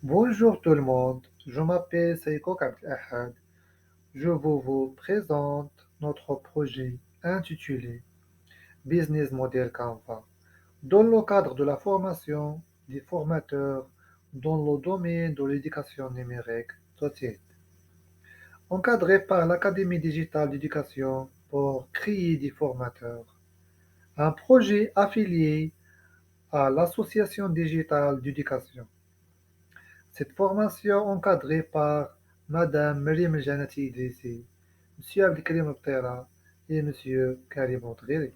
Bonjour tout le monde, je m'appelle Seiko Ahad. Je vous présente notre projet intitulé Business Model Canva dans le cadre de la formation des formateurs dans le domaine de l'éducation numérique sociale, encadré par l'Académie digitale d'éducation pour créer des formateurs, un projet affilié à l'Association digitale d'éducation. Cette formation encadrée par Madame Meriem Janati Idrissi, Monsieur Abdelkrim Oktara et Monsieur Karim Oudghiri.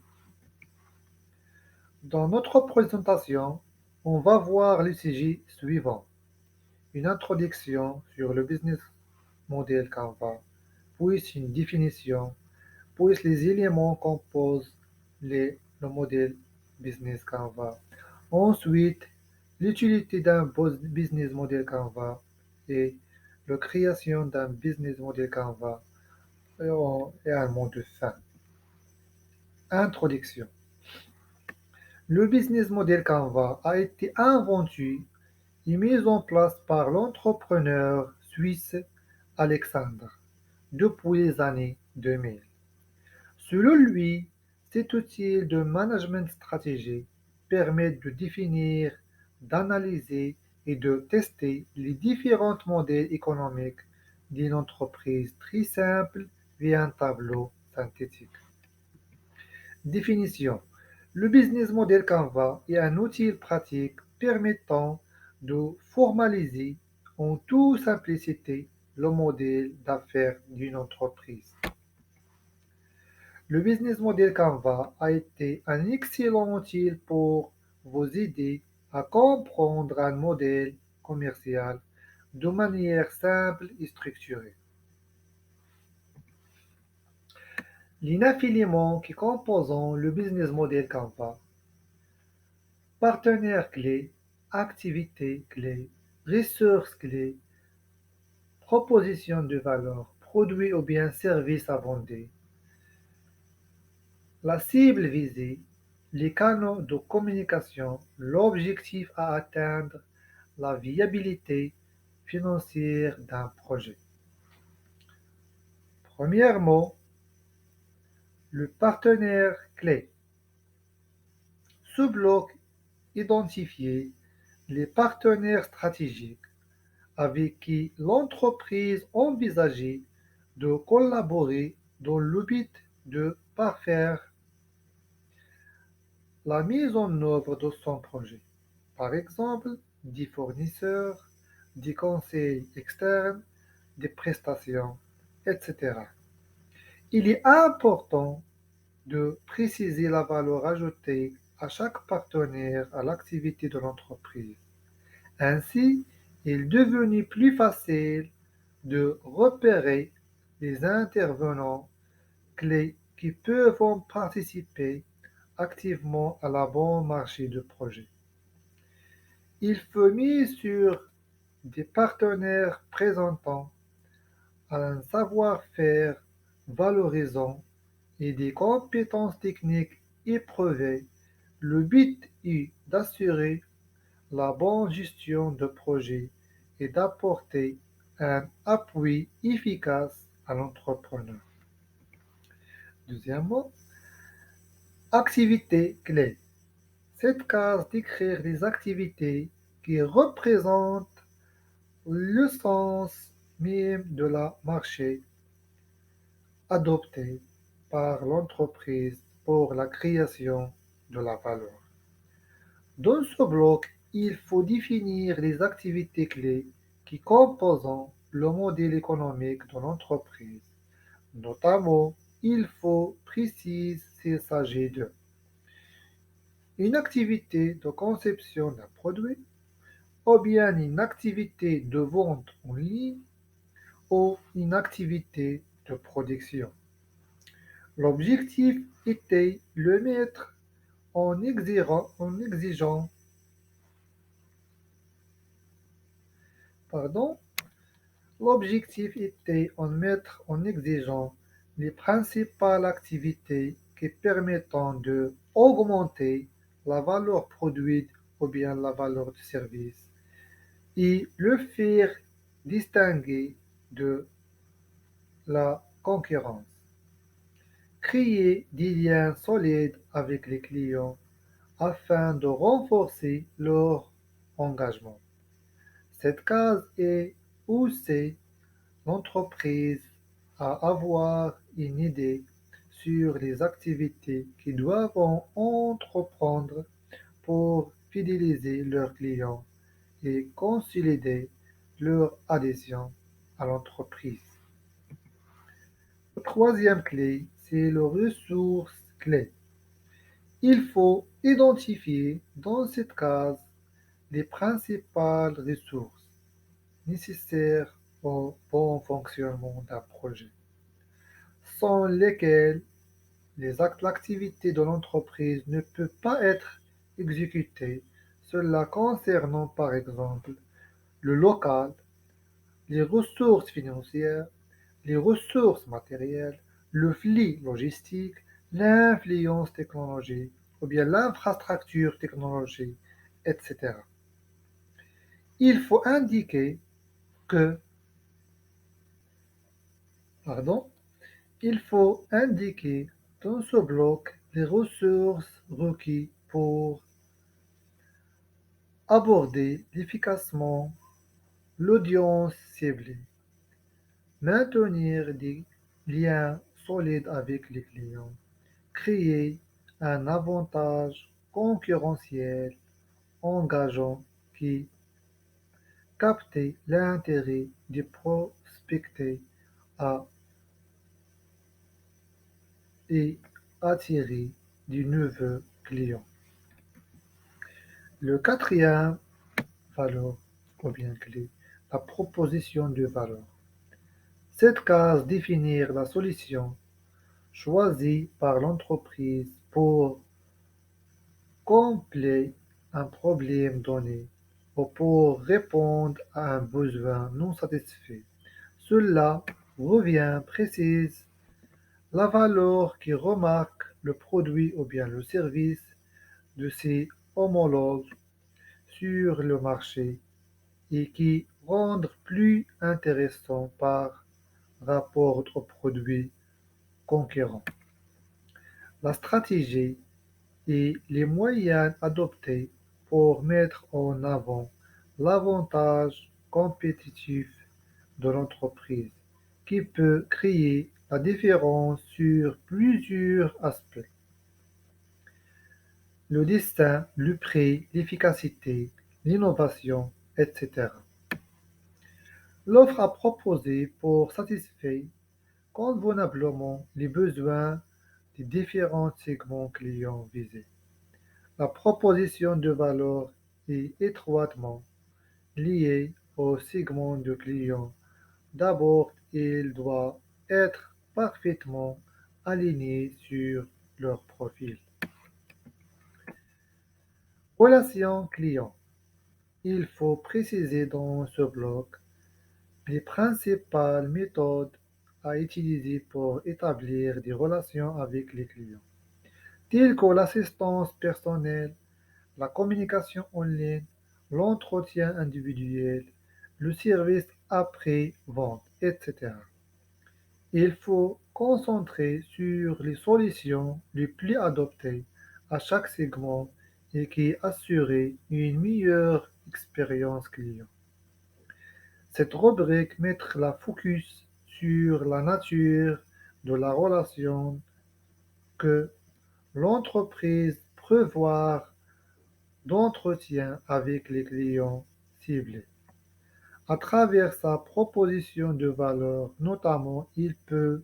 Dans notre présentation, on va voir les sujets suivants. Une introduction sur le business model Canva, puis une définition, puis les éléments composent le modèle business Canva. Ensuite, l'utilité d'un business model Canva et la création d'un business model Canva et un mot de fin. Introduction. Le business model Canva a été inventé et mis en place par l'entrepreneur suisse Alexandre depuis les années 2000. Selon lui, cet outil de management stratégique permet de définir, d'analyser et de tester les différents modèles économiques d'une entreprise très simple via un tableau synthétique. Définition. Le business model Canva est un outil pratique permettant de formaliser en toute simplicité le modèle d'affaires d'une entreprise. Le business model Canva a été un excellent outil pour vous aider à comprendre un modèle commercial de manière simple et structurée. Les 9 éléments qui composent le business model Canva: partenaires clés, activités clés, ressources clés, propositions de valeur, produits ou bien services à vendre, la cible visée, les canaux de communication, l'objectif à atteindre, la viabilité financière d'un projet. Premièrement, le partenaire clé. Ce bloc identifie les partenaires stratégiques avec qui l'entreprise envisageait de collaborer dans le but de parfaire la mise en œuvre de son projet. Par exemple, des fournisseurs, des conseils externes, des prestations, etc. Il est important de préciser la valeur ajoutée à chaque partenaire à l'activité de l'entreprise. Ainsi, il est devenu plus facile de repérer les intervenants clés qui peuvent participer activement à la bon marché de projet. Il faut miser sur des partenaires présentant un savoir-faire valorisant et des compétences techniques éprouvées. Le but est d'assurer la bonne gestion de projet et d'apporter un appui efficace à l'entrepreneur. Deuxièmement, activités clés. Cette case décrit les activités qui représentent le sens même de la marché adopté par l'entreprise pour la création de la valeur. Dans ce bloc, il faut définir les activités clés qui composent le modèle économique de l'entreprise. Notamment, il faut préciser s'il s'agit de une activité de conception d'un produit, ou bien une activité de vente en ligne, ou une activité de production. L'objectif était le mettre en exigeant, pardon, l'objectif était en mettre en exigeant les principales activités qui permettent de augmenter la valeur produite ou bien la valeur du service, et le faire distinguer de la concurrence. Créer des liens solides avec les clients afin de renforcer leur engagement. Cette case est aussi l'entreprise à avoir une idée sur les activités qu'ils doivent entreprendre pour fidéliser leurs clients et consolider leur adhésion à l'entreprise. La troisième clé, c'est les ressources clés. Il faut identifier dans cette case les principales ressources nécessaires au bon fonctionnement d'un projet, sans lesquelles l'activité de l'entreprise ne peut pas être exécutée. Cela concernant par exemple le local, les ressources financières, les ressources matérielles, le flux logistique, l'influence technologique ou bien l'infrastructure technologique, etc. Il faut indiquer que, pardon, il faut indiquer dans ce bloc les ressources requises pour aborder efficacement l'audience ciblée, maintenir des liens solides avec les clients, créer un avantage concurrentiel engageant qui capte l'intérêt des prospects à et attirer de nouveaux clients. Le quatrième valeur ou bien clé, la proposition de valeur. Cette case définit la solution choisie par l'entreprise pour combler un problème donné ou pour répondre à un besoin non satisfait. Cela revient précise la valeur qui remarque le produit ou bien le service de ses homologues sur le marché et qui rendent plus intéressant par rapport aux produits concurrents. La stratégie et les moyens adoptés pour mettre en avant l'avantage compétitif de l'entreprise, qui peut créer la différence sur plusieurs aspects: le destin, le prix, l'efficacité, l'innovation, etc. L'offre à proposer pour satisfaire convenablement les besoins des différents segments clients visés. La proposition de valeur est étroitement liée au segment de clients. D'abord, il doit être parfaitement aligné sur leur profil. Relation client. Il faut préciser dans ce bloc les principales méthodes à utiliser pour établir des relations avec les clients, telles que l'assistance personnelle, la communication en ligne, l'entretien individuel, le service après-vente, etc. Il faut concentrer sur les solutions les plus adaptées à chaque segment et qui assurent une meilleure expérience client. Cette rubrique met la focus sur la nature de la relation que l'entreprise prévoit d'entretien avec les clients ciblés. À travers sa proposition de valeur, notamment, il peut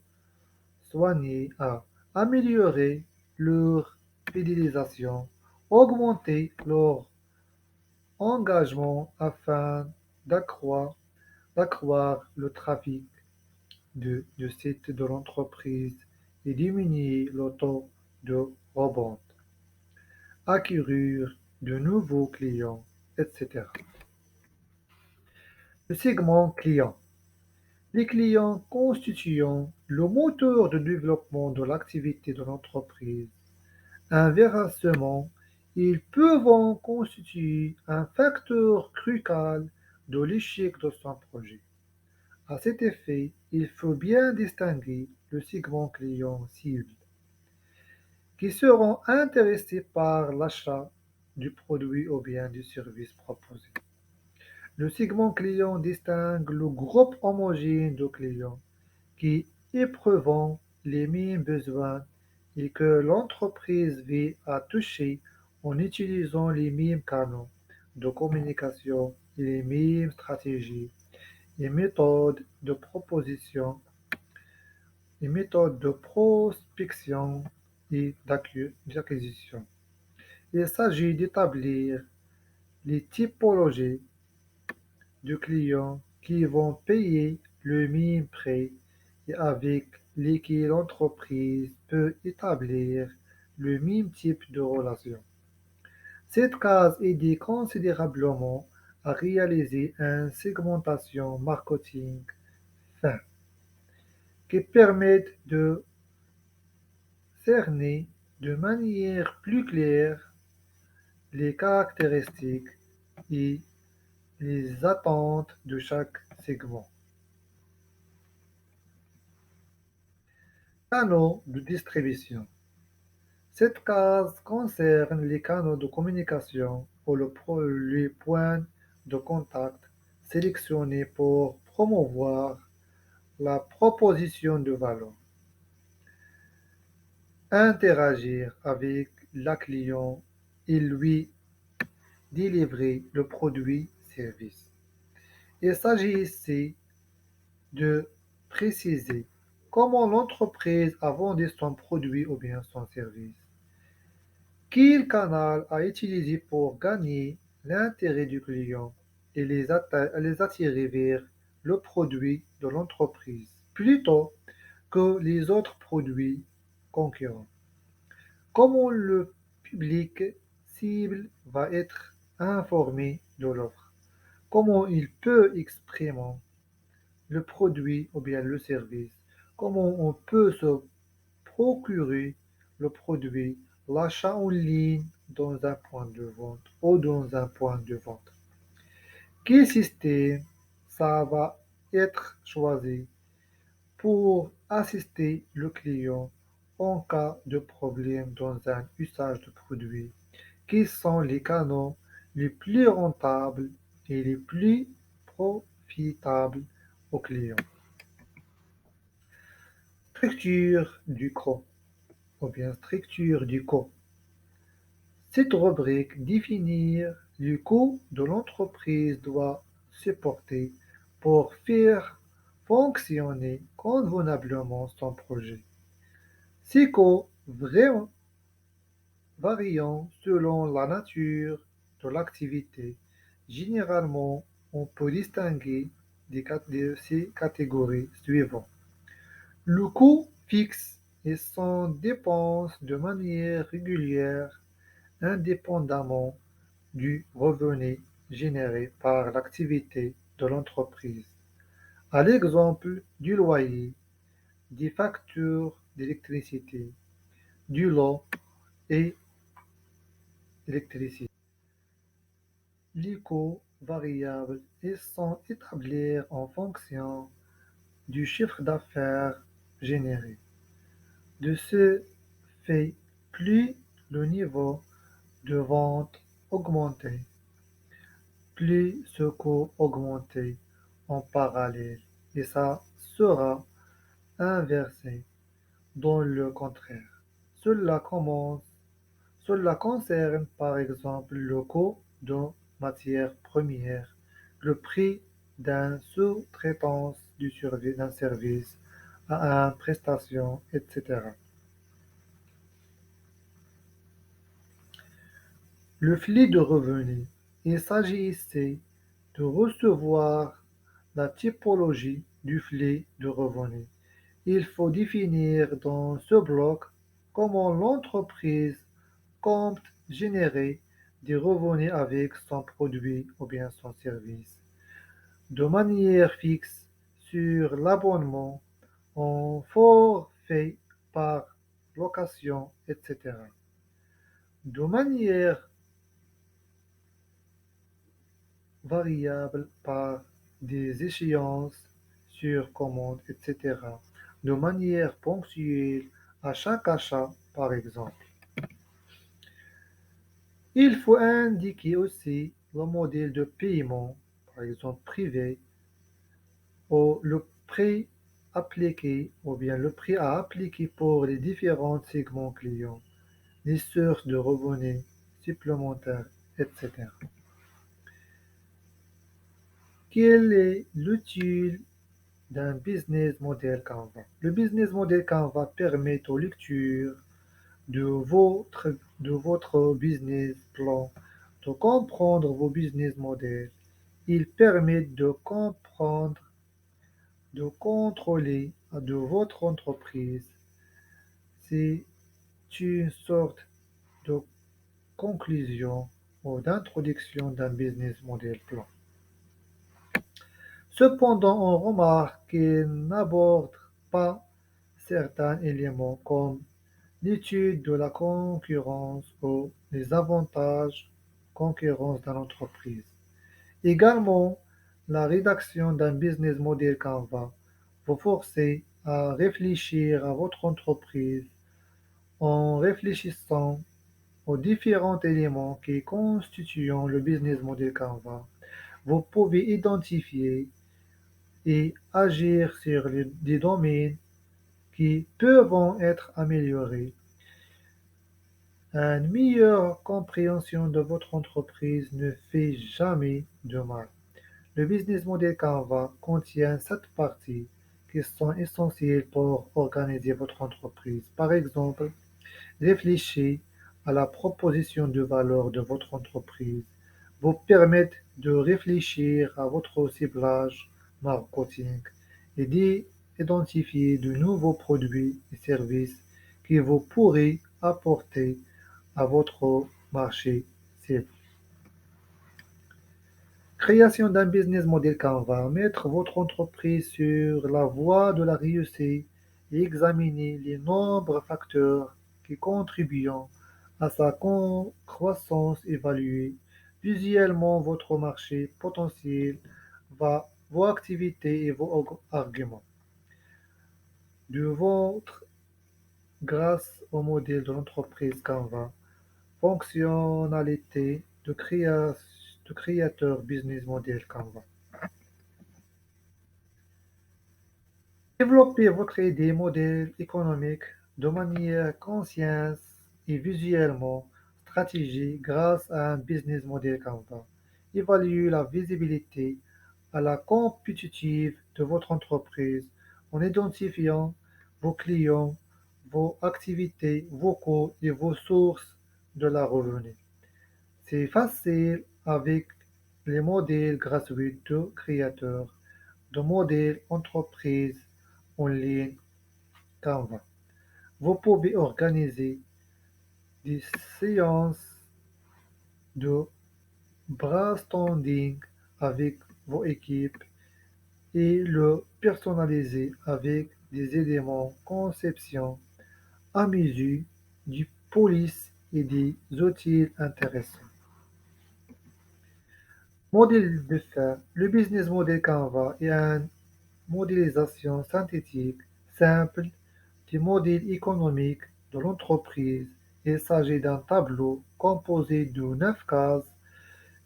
soigner à améliorer leur fidélisation, augmenter leur engagement afin d'accroître le trafic de site de l'entreprise et diminuer le taux de revente, acquérir de nouveaux clients, etc. Le segment client. Les clients constituant le moteur de développement de l'activité de l'entreprise. Inversement, ils peuvent constituer un facteur crucial de l'échec de son projet. À cet effet, il faut bien distinguer le segment client cible, qui seront intéressés par l'achat du produit ou bien du service proposé. Le segment client distingue le groupe homogène de clients qui éprouvent les mêmes besoins et que l'entreprise vise à toucher en utilisant les mêmes canaux de communication et les mêmes stratégies et méthodes de proposition et méthodes de prospection et d'acquisition. Il s'agit d'établir les typologies de clients qui vont payer le même prix et avec lesquels l'entreprise peut établir le même type de relation. Cette case aide considérablement à réaliser une segmentation marketing fin qui permet de cerner de manière plus claire les caractéristiques et les attentes de chaque segment. Canaux de distribution. Cette case concerne les canaux de communication ou les points de contact sélectionnés pour promouvoir la proposition de valeur, interagir avec la client et lui délivrer le produit-service. Il s'agit ici de préciser comment l'entreprise a vendu son produit ou bien son service. Quel canal a utilisé pour gagner l'intérêt du client et les attirer vers le produit de l'entreprise plutôt que les autres produits concurrents? Comment le public cible va être informé de l'offre? Comment il peut exprimer le produit ou bien le service? Comment on peut se procurer le produit, l'achat en ligne dans un point de vente ou dans un point de vente? Quel système ça va être choisi pour assister le client en cas de problème dans un usage de produit? Quels sont les canaux les plus rentables et les plus profitables aux clients? Structure du coût ou bien structure du coût. Cette rubrique définit le coût de l'entreprise doit supporter pour faire fonctionner convenablement son projet. Ces coûts varient selon la nature de l'activité. Généralement, on peut distinguer de ces catégories suivantes. Le coût fixe et son dépense de manière régulière indépendamment du revenu généré par l'activité de l'entreprise, à l'exemple du loyer, des factures d'électricité, du lot et électricité. Les coûts variables ils sont établis en fonction du chiffre d'affaires généré. De ce fait, plus le niveau de vente augmentait, plus ce coût augmentait en parallèle et ça sera inversé dans le contraire. Cela commence Cela concerne par exemple le coût de matières premières, le prix d'une sous-traitance d'un service à une prestation, etc. Le flux de revenus. Il s'agit ici de recevoir la typologie du flux de revenus. Il faut définir dans ce bloc comment l'entreprise compte générer des revenus avec son produit ou bien son service, de manière fixe sur l'abonnement, en forfait par location, etc. De manière variables par des échéances sur commande, etc., de manière ponctuelle à chaque achat, par exemple. Il faut indiquer aussi le modèle de paiement, par exemple privé, ou le prix appliqué, ou bien le prix à appliquer pour les différents segments clients, les sources de revenus supplémentaires, etc. Quel est l'utile d'un business model Canva? Le business model Canva permet aux lecteurs de votre business plan de comprendre vos business models. Il permet de comprendre, de contrôler de votre entreprise. C'est une sorte de conclusion ou d'introduction d'un business model plan. Cependant, on remarque qu'il n'aborde pas certains éléments comme l'étude de la concurrence ou les avantages concurrence dans l'entreprise. Également, la rédaction d'un business model Canva vous forcer à réfléchir à votre entreprise en réfléchissant aux différents éléments qui constituent le business model Canva. Vous pouvez identifier et agir sur des domaines qui peuvent être améliorés. Une meilleure compréhension de votre entreprise ne fait jamais de mal. Le business model Canva contient 7 parties qui sont essentielles pour organiser votre entreprise. Par exemple, réfléchissez à la proposition de valeur de votre entreprise. Vous permettre de réfléchir à votre ciblage marketing et d'identifier de nouveaux produits et services que vous pourrez apporter à votre marché cible. Création d'un business model Canva. Mettre votre entreprise sur la voie de la réussite et examiner les nombreux facteurs qui contribuent à sa croissance évaluée. Visuellement votre marché potentiel, vos activités et vos arguments. De votre grâce au modèle de l'entreprise Canva. Fonctionnalité de créateur business model Canva. Développez votre idée modèle économique de manière consciente et visuellement stratégique grâce à un business model Canva. Évaluez la visibilité à la compétitive de votre entreprise en identifiant vos clients, vos activités, vos coûts et vos sources de la revenu. C'est facile avec les modèles gratuits de créateurs de modèles entreprises en ligne Canva. Vous pouvez organiser des séances de brainstorming avec vos équipes et le personnaliser avec des éléments conception à mesure, du police et des outils intéressants. Modèle de fin. Le business model Canva est une modélisation synthétique, simple, du modèle économique de l'entreprise. Il s'agit d'un tableau composé de 9 cases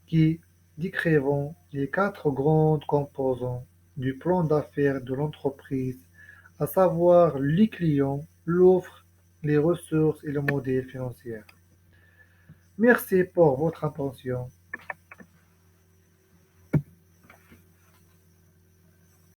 qui décrivent les 4 grandes composants du plan d'affaires de l'entreprise, à savoir les clients, l'offre, les ressources et le modèle financier. Merci pour votre attention.